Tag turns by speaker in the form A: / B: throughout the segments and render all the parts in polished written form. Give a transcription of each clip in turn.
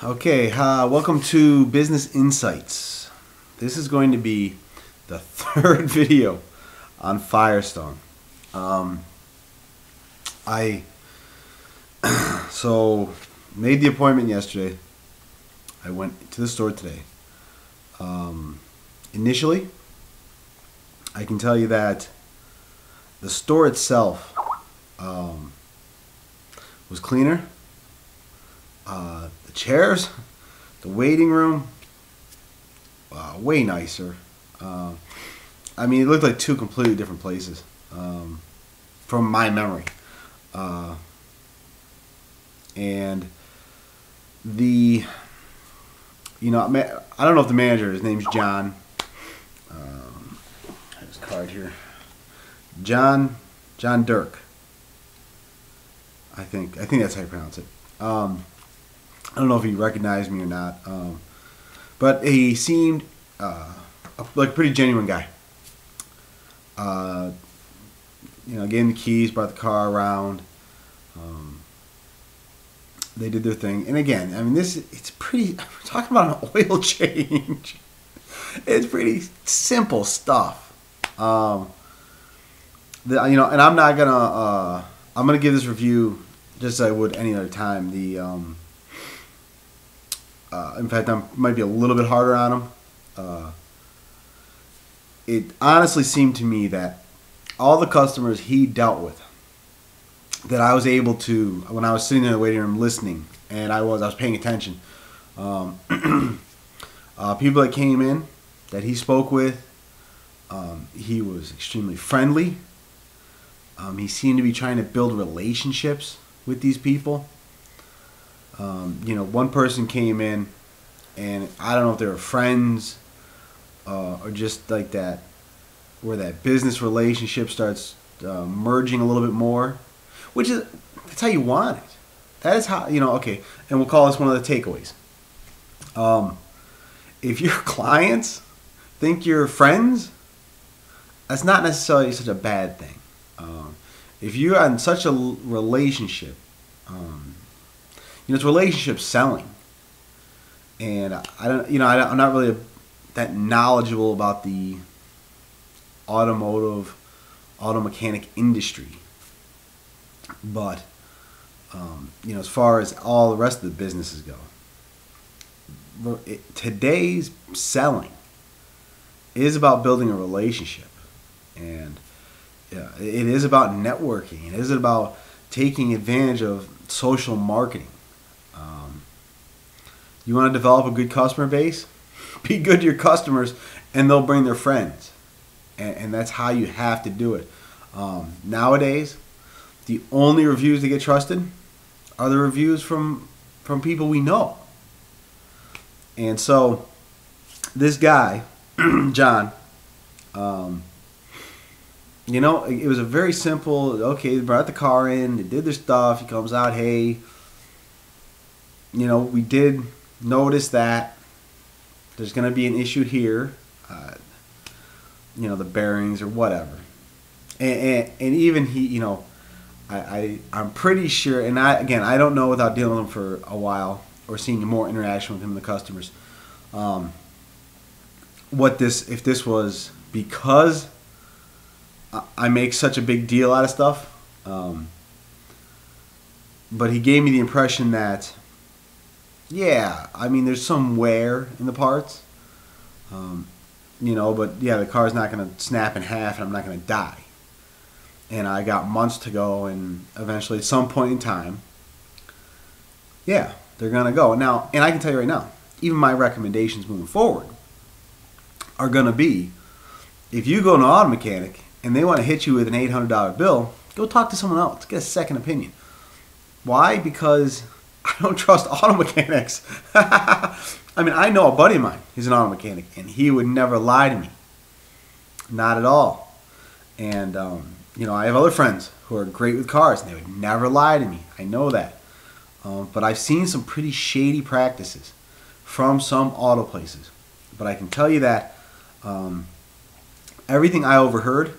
A: Okay, welcome to Business Insights. This is going to be the third video on Firestone. I made the appointment yesterday. I went to the store today. Initially, I can tell you that the store itself was cleaner. The chairs, the waiting room, way nicer. I mean, it looked like two completely different places from my memory. And I don't know if the manager, his name's John. I have his card here. John Durkee. I think that's how you pronounce it. I don't know if he recognized me or not, but he seemed like a pretty genuine guy. Gave him the keys, brought the car around. They did their thing, and again, I mean, it's pretty. We're talking about an oil change. It's pretty simple stuff. And I'm not gonna. I'm gonna give this review just as I would any other time. In fact, I might be a little bit harder on him. It honestly seemed to me that all the customers he dealt with, that I was able to, when I was sitting in the waiting room listening, and I was paying attention. People that came in that he spoke with, he was extremely friendly. He seemed to be trying to build relationships with these people. One person came in, and I don't know if they were friends or just like that, where that business relationship starts merging a little bit more, that's how you want it. That is how, okay, and we'll call this one of the takeaways. If your clients think you're friends, that's not necessarily such a bad thing. If you're in such a relationship, it's relationship selling, and I'm not really that knowledgeable about the auto mechanic industry, but as far as all the rest of the businesses go, today's selling is about building a relationship, and it is about networking. It is about taking advantage of social marketing. You want to develop a good customer base? Be good to your customers, and they'll bring their friends. And that's how you have to do it. Nowadays, the only reviews that get trusted are the reviews from people we know. And so, this guy, John, it was a very simple, okay, they brought the car in, they did their stuff, he comes out, hey, we did notice that there's going to be an issue here, the bearings or whatever. And even he, I'm pretty sure, and I don't know without dealing with him for a while or seeing more interaction with him and the customers, if this was because I make such a big deal out of stuff, but he gave me the impression that, there's some wear in the parts, but the car's not going to snap in half and I'm not going to die. And I got months to go, and eventually at some point in time, they're going to go. Now, and I can tell you right now, even my recommendations moving forward are going to be, if you go to an auto mechanic and they want to hit you with an $800 bill, go talk to someone else. Get a second opinion. Why? Because I don't trust auto mechanics. I mean, I know a buddy of mine. He's an auto mechanic, and he would never lie to me. Not at all. And, I have other friends who are great with cars, and they would never lie to me. I know that. But I've seen some pretty shady practices from some auto places. But I can tell you that everything I overheard,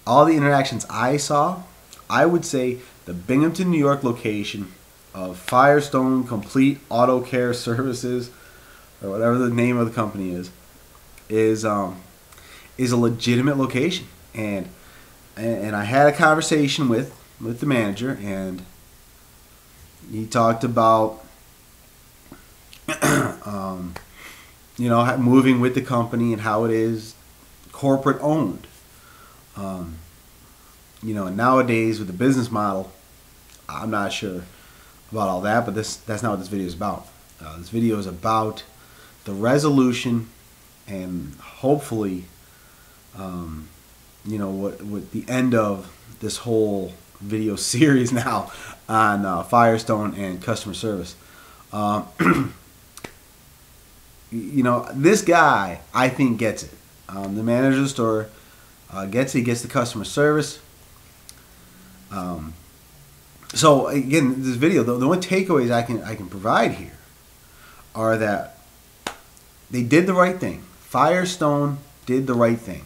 A: all the interactions I saw, I would say the Binghamton, New York location of Firestone Complete Auto Care Services, or whatever the name of the company is a legitimate location. And I had a conversation with the manager, and he talked about moving with the company and how it is corporate owned. And nowadays with the business model, I'm not sure about all that, but that's not what this video is about. This video is about the resolution and hopefully, what the end of this whole video series now on Firestone and customer service. This guy, I think, gets it. The manager of the store gets it. He gets the customer service. So again, this video, the only takeaways I can provide here are that they did the right thing. Firestone did the right thing.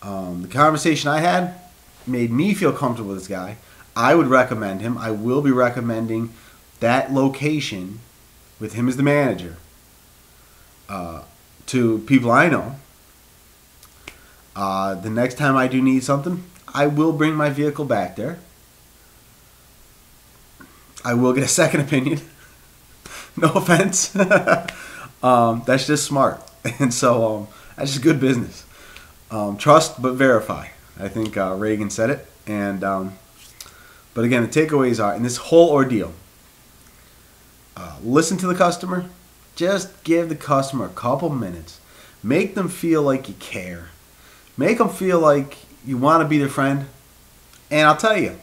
A: The conversation I had made me feel comfortable with this guy. I would recommend him. I will be recommending that location with him as the manager to people I know. The next time I do need something, I will bring my vehicle back there. I will get a second opinion. No offense. That's just smart. And so that's just good business. Trust but verify. I think Reagan said it. And but again, the takeaways are, in this whole ordeal, listen to the customer. Just give the customer a couple minutes. Make them feel like you care. Make them feel like you want to be their friend. And I'll tell you,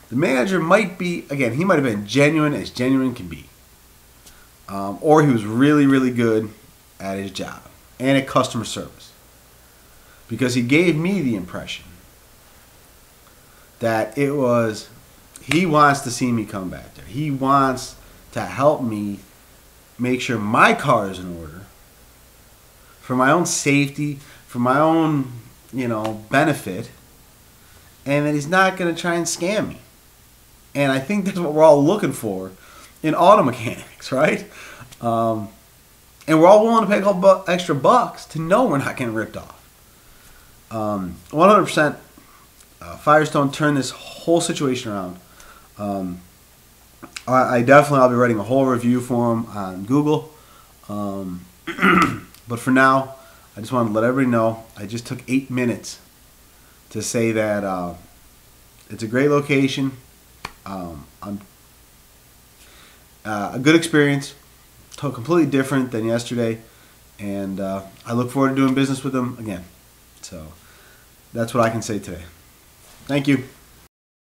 A: the manager might be, again, he might have been genuine as genuine can be. Or he was really, really good at his job and at customer service. Because he gave me the impression that he wants to see me come back there. He wants to help me make sure my car is in order for my own safety, for my own, benefit, and that he's not going to try and scam me. And I think that's what we're all looking for in auto mechanics, right? And we're all willing to pay a couple extra bucks to know we're not getting ripped off. 100% Firestone turned this whole situation around. I'll be writing a whole review for him on Google. But for now, I just wanted to let everybody know I just took 8 minutes to say that it's a great location. A good experience, completely different than yesterday, and I look forward to doing business with them again. So that's what I can say today. Thank you.